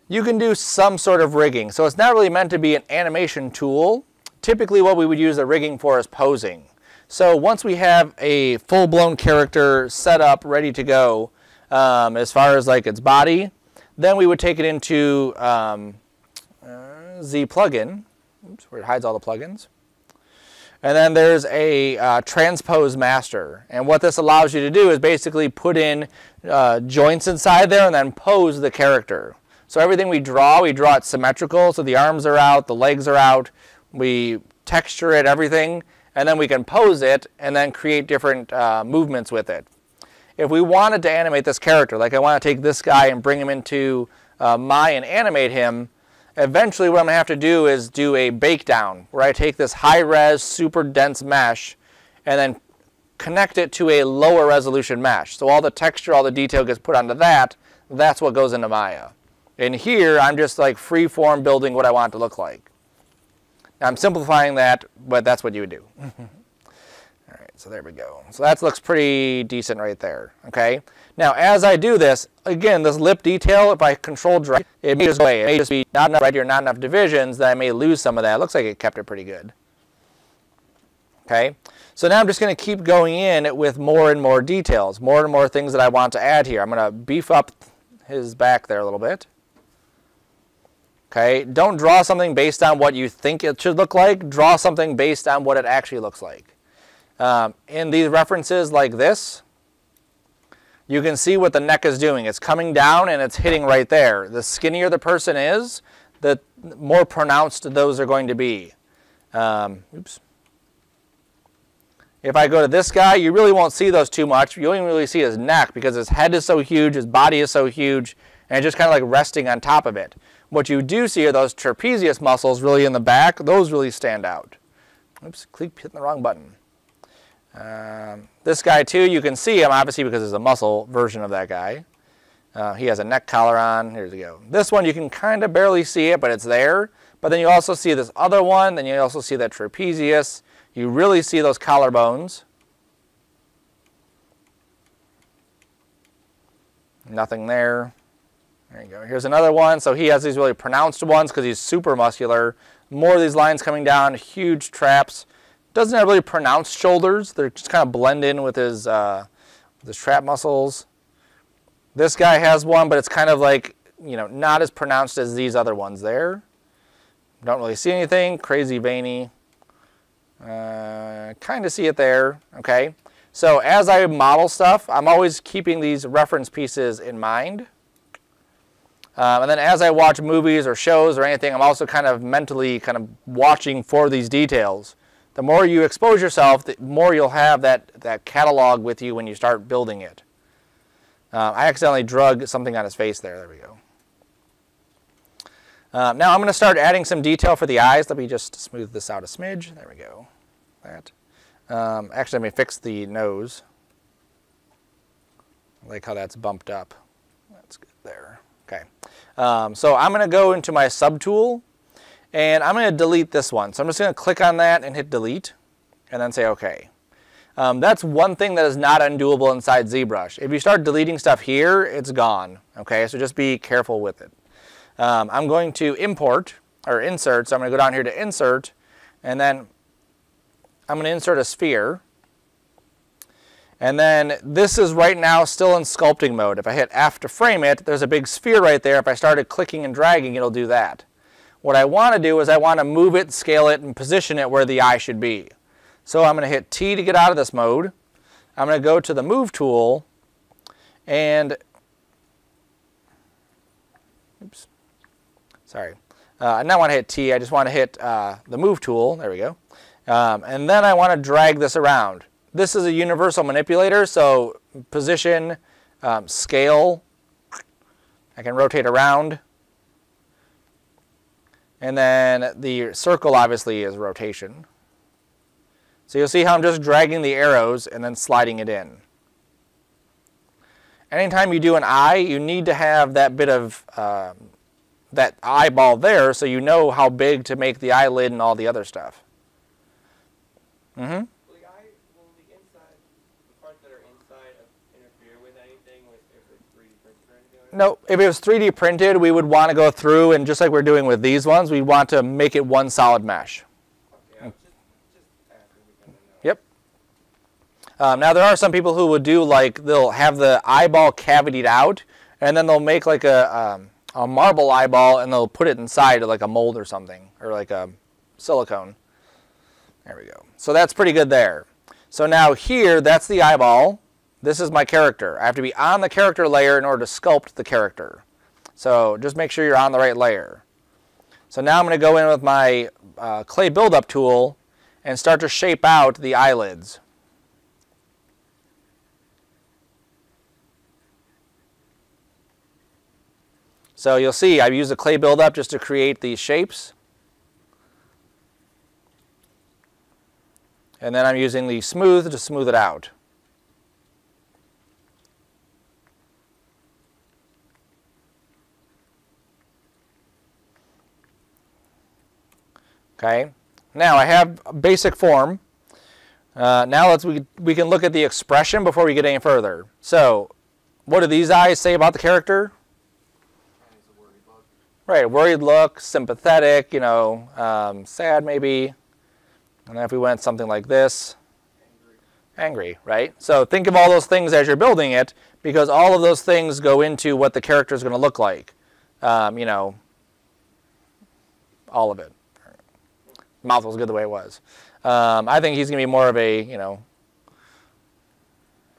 You can do some sort of rigging. So it's not really meant to be an animation tool. Typically what we would use the rigging for is posing. So once we have a full-blown character set up, ready to go, as far as like its body, then we would take it into Z plugin, oops, where it hides all the plugins. And then there's a transpose master. And what this allows you to do is basically put in joints inside there and then pose the character. So everything we draw it symmetrical. So the arms are out, the legs are out. We texture it, everything. And then we can pose it and then create different movements with it. If we wanted to animate this character, like I want to take this guy and bring him into Maya and animate him, eventually what I'm going to have to do is do a bake down, where I take this high-res, super dense mesh and then connect it to a lower resolution mesh. So all the texture, all the detail gets put onto that. That's what goes into Maya. And here, I'm just like free-form building what I want it to look like. Now, I'm simplifying that, but that's what you would do. All right, so there we go. So that looks pretty decent right there, okay? Now, as I do this, again, this lip detail, if I control drag, it may just go away. It may just be not enough red or not enough divisions that I may lose some of that. It looks like it kept it pretty good. Okay, so now I'm just going to keep going in with more and more details, more and more things that I want to add here. I'm going to beef up his back there a little bit. Okay, don't draw something based on what you think it should look like. Draw something based on what it actually looks like. In these references like this, you can see what the neck is doing. It's coming down and it's hitting right there. The skinnier the person is, the more pronounced those are going to be. Oops. If I go to this guy, you really won't see those too much. You won't really see his neck because his head is so huge, his body is so huge, and it's just kind of like resting on top of it. What you do see are those trapezius muscles really in the back. Those really stand out. Oops, keep hitting the wrong button. This guy too, you can see him obviously because it's a muscle version of that guy. He has a neck collar on. Here we go. This one you can kind of barely see it, but it's there. But then you also see this other one. Then you also see that trapezius. You really see those collarbones. Nothing there. There you go. Here's another one. So he has these really pronounced ones because he's super muscular. More of these lines coming down, huge traps. Doesn't have really pronounced shoulders. They're just kind of blend in with his trap muscles. This guy has one, but it's kind of like, you know, not as pronounced as these other ones there. Don't really see anything. Crazy veiny. Kind of see it there. Okay. So as I model stuff, I'm always keeping these reference pieces in mind. And then as I watch movies or shows or anything, I'm also kind of mentally kind of watching for these details. The more you expose yourself, the more you'll have that catalog with you when you start building it. I accidentally drug something on his face there. There we go. Now I'm going to start adding some detail for the eyes. Let me just smooth this out a smidge. There we go. That. Actually, let me fix the nose. I like how that's bumped up. That's good there. Okay. So I'm going to go into my subtool, and I'm going to delete this one. So I'm just going to click on that and hit delete, and then say OK. That's one thing that is not undoable inside ZBrush. If you start deleting stuff here, it's gone. Okay, so just be careful with it. I'm going to import, or insert, so I'm going to go down here to insert, and then I'm going to insert a sphere. And then this is right now still in sculpting mode. If I hit F to frame it, there's a big sphere right there. If I started clicking and dragging, it'll do that. What I want to do is I want to move it, scale it, and position it where the eye should be. So I'm going to hit T to get out of this mode. I'm going to go to the Move tool, and oops, sorry. I don't want to hit T. I just want to hit the Move tool. There we go. And then I want to drag this around. This is a universal manipulator, so position, scale, I can rotate around. And then the circle obviously is rotation. So you'll see how I'm just dragging the arrows and then sliding it in. Anytime you do an eye, you need to have that bit of that eyeball there so you know how big to make the eyelid and all the other stuff. Mm-hmm. Will the inside, the parts that are inside interfere with anything if it's 3D printed or anything? No, if it was 3D printed, we would want to go through, and just like we're doing with these ones, we want to make it one solid mesh. Okay, just asking because I know. Yep. Now there are some people who would do like, they'll have the eyeball cavitied out, and then they'll make like a marble eyeball and they'll put it inside of like a mold or something, or like a silicone. There we go. So that's pretty good there. So now here, that's the eyeball. This is my character. I have to be on the character layer in order to sculpt the character. So just make sure you're on the right layer. So now I'm going to go in with my clay buildup tool and start to shape out the eyelids. So you'll see I've used the clay buildup just to create these shapes. And then I'm using the smooth to smooth it out. Okay, now I have a basic form. Now we can look at the expression before we get any further. So, what do these eyes say about the character? Right, worried look, sympathetic, you know, sad maybe. And then if we went something like this, angry, right? So think of all those things as you're building it, because all of those things go into what the character is going to look like. You know, all of it. Mouth was good the way it was. I think he's going to be more of a, you know,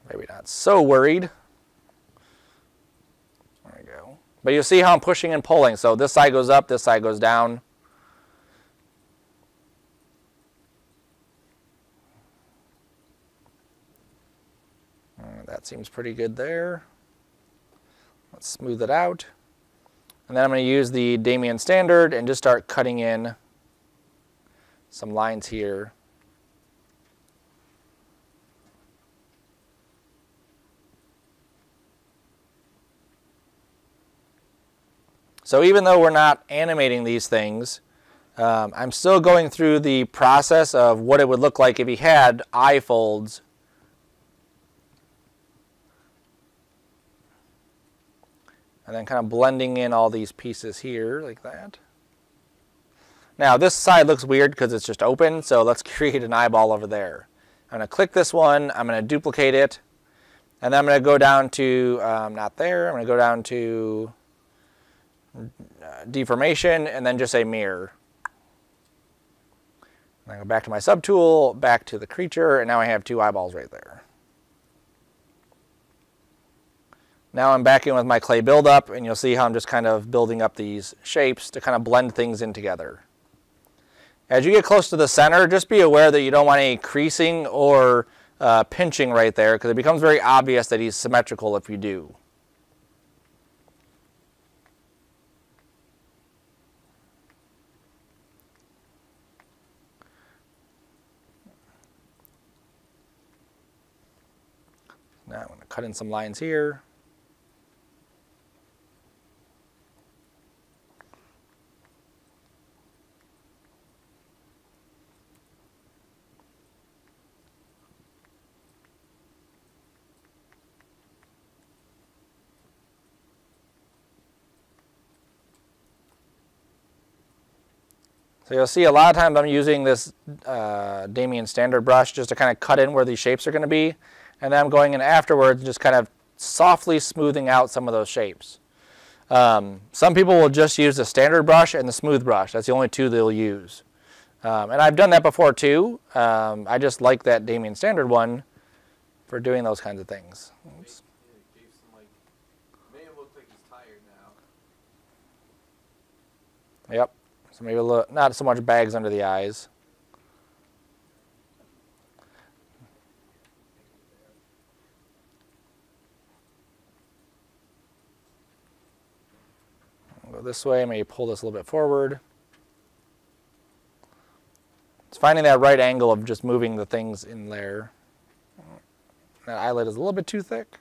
maybe not so worried. There we go. But you see how I'm pushing and pulling. So this side goes up, this side goes down. That seems pretty good there. Let's smooth it out. And then I'm going to use the Damien standard and just start cutting in some lines here. So even though we're not animating these things, I'm still going through the process of what it would look like if he had eye folds. And then kind of blending in all these pieces here like that. Now this side looks weird because it's just open, so let's create an eyeball over there. I'm going to click this one, I'm going to duplicate it, and then I'm going to go down to, not there, I'm going to go down to deformation and then just say mirror. And I go back to my subtool, back to the creature, and now I have two eyeballs right there. Now I'm back in with my clay buildup, and you'll see how I'm just kind of building up these shapes to kind of blend things in together. As you get close to the center, just be aware that you don't want any creasing or pinching right there, because it becomes very obvious that he's symmetrical if you do. Now I'm going to cut in some lines here. So you'll see a lot of times I'm using this Damien standard brush just to kind of cut in where these shapes are going to be. And then I'm going in afterwards and just kind of softly smoothing out some of those shapes. Some people will just use the standard brush and the smooth brush. That's the only two they'll use. And I've done that before too. I just like that Damien standard one for doing those kinds of things. Oops. Yep. So maybe a little, not so much bags under the eyes. I'll go this way, maybe pull this a little bit forward. It's finding that right angle of just moving the things in there. That eyelid is a little bit too thick.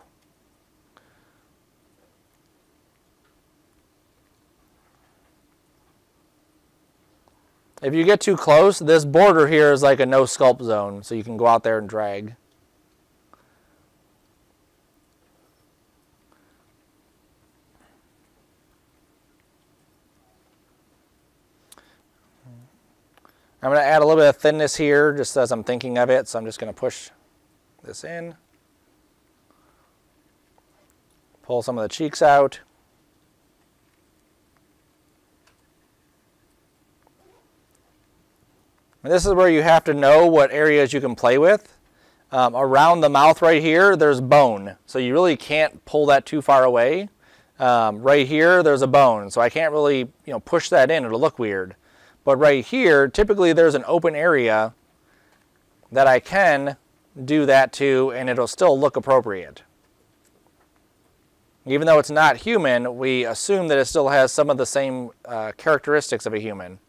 If you get too close, this border here is like a no sculpt zone, so you can go out there and drag. I'm going to add a little bit of thinness here just as I'm thinking of it, so I'm just going to push this in. Pull some of the cheeks out. And this is where you have to know what areas you can play with. Around the mouth right here, there's bone. So you really can't pull that too far away. Right here, there's a bone. So I can't really push that in. It'll look weird. But right here, typically there's an open area that I can do that to, and it'll still look appropriate. Even though it's not human, we assume that it still has some of the same characteristics of a human.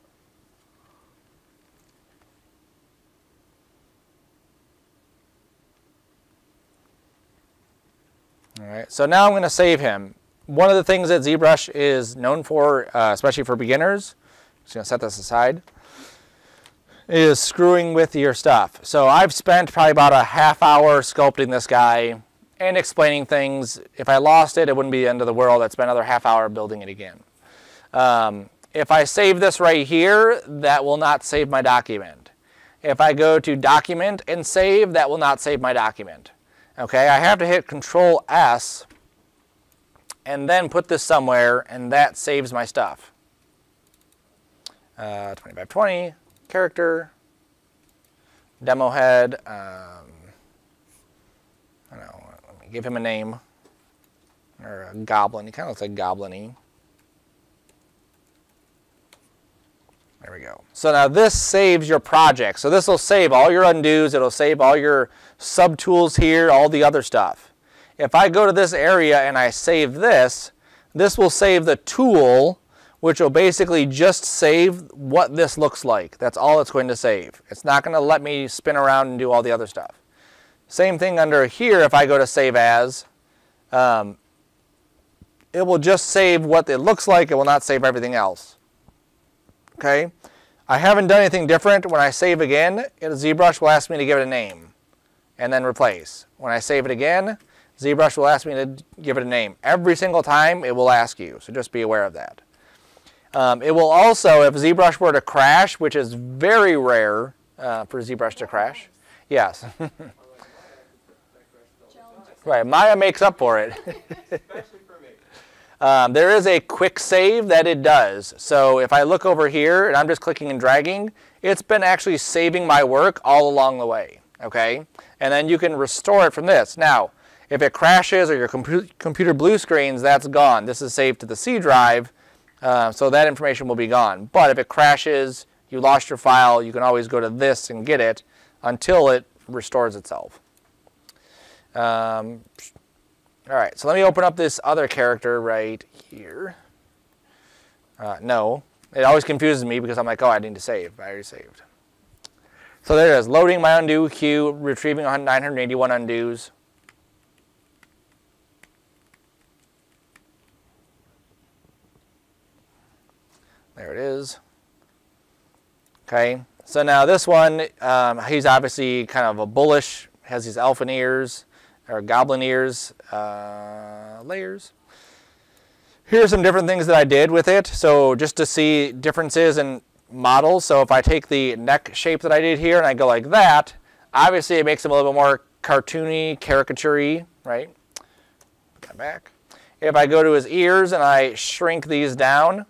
All right, so now I'm going to save him. One of the things that ZBrush is known for, especially for beginners, just going to set this aside, is screwing with your stuff. So I've spent probably about a half hour sculpting this guy and explaining things. If I lost it, it wouldn't be the end of the world. I'd spend another half hour building it again. If I save this right here, that will not save my document. If I go to Document and Save, that will not save my document. Okay, I have to hit Control S and then put this somewhere, and that saves my stuff. 2520, character, demo head. I don't know, let me give him a name, or a goblin. He kind of looks like goblin-y. There we go. So now this saves your project. So this will save all your undos. It'll save all your subtools here, all the other stuff. If I go to this area and I save this, this will save the tool, which will basically just save what this looks like. That's all it's going to save. It's not going to let me spin around and do all the other stuff. Same thing under here. If I go to Save As, it will just save what it looks like. It will not save everything else. Okay, I haven't done anything different. When I save again, ZBrush will ask me to give it a name and then replace. When I save it again, ZBrush will ask me to give it a name. Every single time it will ask you, so just be aware of that. It will also, if ZBrush were to crash, which is very rare for ZBrush to crash. Yes. Right, Maya makes up for it. There is a quick save that it does. So if I look over here and I'm just clicking and dragging, it's been actually saving my work all along the way. Okay, and then you can restore it from this. Now, if it crashes or your computer blue screens, that's gone. This is saved to the C drive, so that information will be gone. But if it crashes, you lost your file, you can always go to this and get it until it restores itself. All right, so let me open up this other character right here. No, it always confuses me because I'm like, oh, I need to save. I already saved. So there it is, loading my undo queue, retrieving 981 undos. There it is. Okay, so now this one, he's obviously kind of a bullish, has these elfin ears, or goblin ears, layers. Here's some different things that I did with it. So just to see differences in models. So if I take the neck shape that I did here and I go like that, obviously it makes them a little bit more cartoony, caricature-y, right? Come back. If I go to his ears and I shrink these down,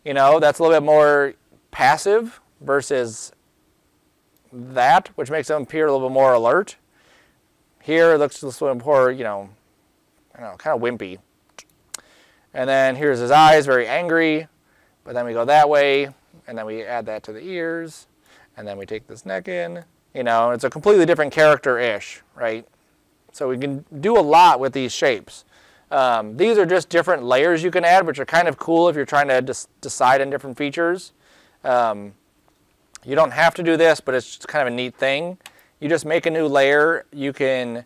that's a little bit more passive versus that, which makes them appear a little bit more alert. Here it looks a little bit more, I don't know, kind of wimpy. And then here's his eyes, very angry. But then we go that way, and then we add that to the ears, and then we take this neck in. It's a completely different character-ish, right? So we can do a lot with these shapes. These are just different layers you can add, which are kind of cool if you're trying to decide on different features. You don't have to do this, but it's just kind of a neat thing. You just make a new layer. You can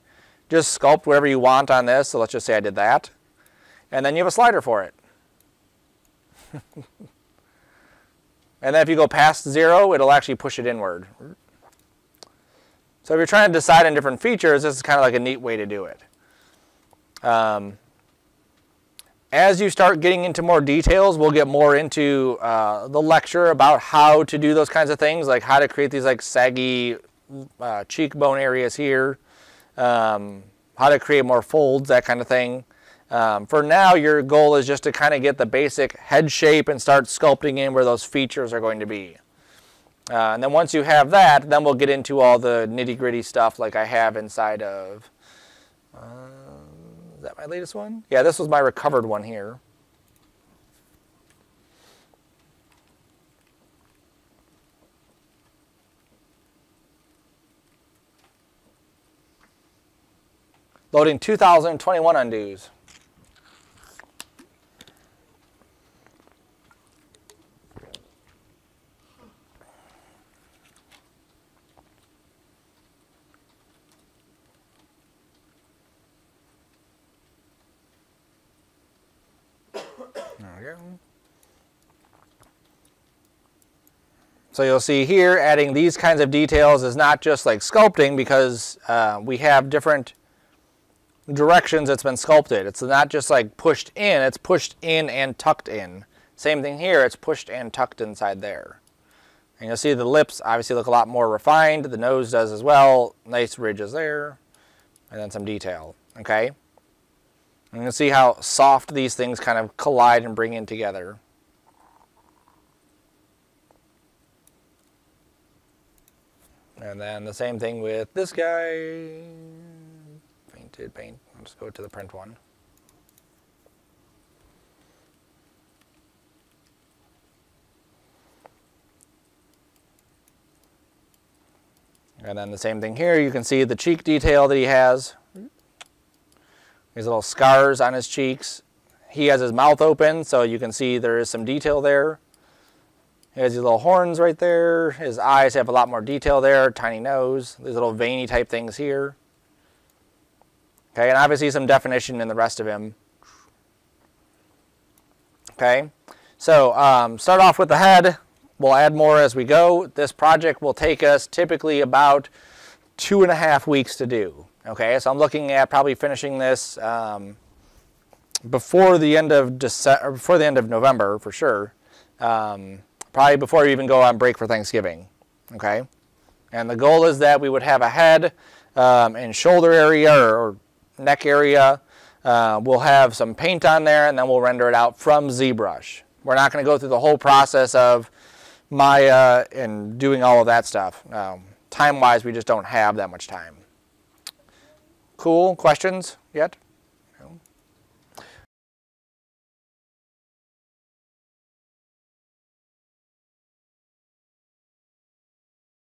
just sculpt whatever you want on this. So let's just say I did that. And then you have a slider for it. And then if you go past 0, it'll actually push it inward. So if you're trying to decide on different features, this is kind of like a neat way to do it. As you start getting into more details, we'll get more into the lecture about how to do those kinds of things, like how to create these like saggy cheekbone areas here. how to create more folds, that kind of thing. For now, your goal is just to kind of get the basic head shape and start sculpting in where those features are going to be. And then once you have that, then we'll get into all the nitty-gritty stuff like I have inside of, is that my latest one? Yeah, this was my recovered one here. Loading 2021 undos. There we go. So you'll see here, adding these kinds of details is not just like sculpting, because we have different directions it's been sculpted. It's not just like pushed in, it's pushed in and tucked in. Same thing here, it's pushed and tucked inside there. And you'll see the lips obviously look a lot more refined, the nose does as well, nice ridges there, and then some detail, okay? And you'll see how soft these things kind of collide and bring in together. And then the same thing with this guy. Painted paint. I'll just go to the print one. And then the same thing here. You can see the cheek detail that he has. These little scars on his cheeks. He has his mouth open, so you can see there is some detail there. He has these little horns right there. His eyes have a lot more detail there. Tiny nose. These little veiny type things here. Okay, and obviously some definition in the rest of him. Okay, so start off with the head. We'll add more as we go. This project will take us typically about 2.5 weeks to do. Okay, so I'm looking at probably finishing this before the end of December, before the end of November for sure. Probably before we even go on break for Thanksgiving. Okay, and the goal is that we would have a head and shoulder area or neck area. We'll have some paint on there, and then we'll render it out from ZBrush. We're not going to go through the whole process of Maya and doing all of that stuff. Time-wise, we just don't have that much time. Cool. Questions yet?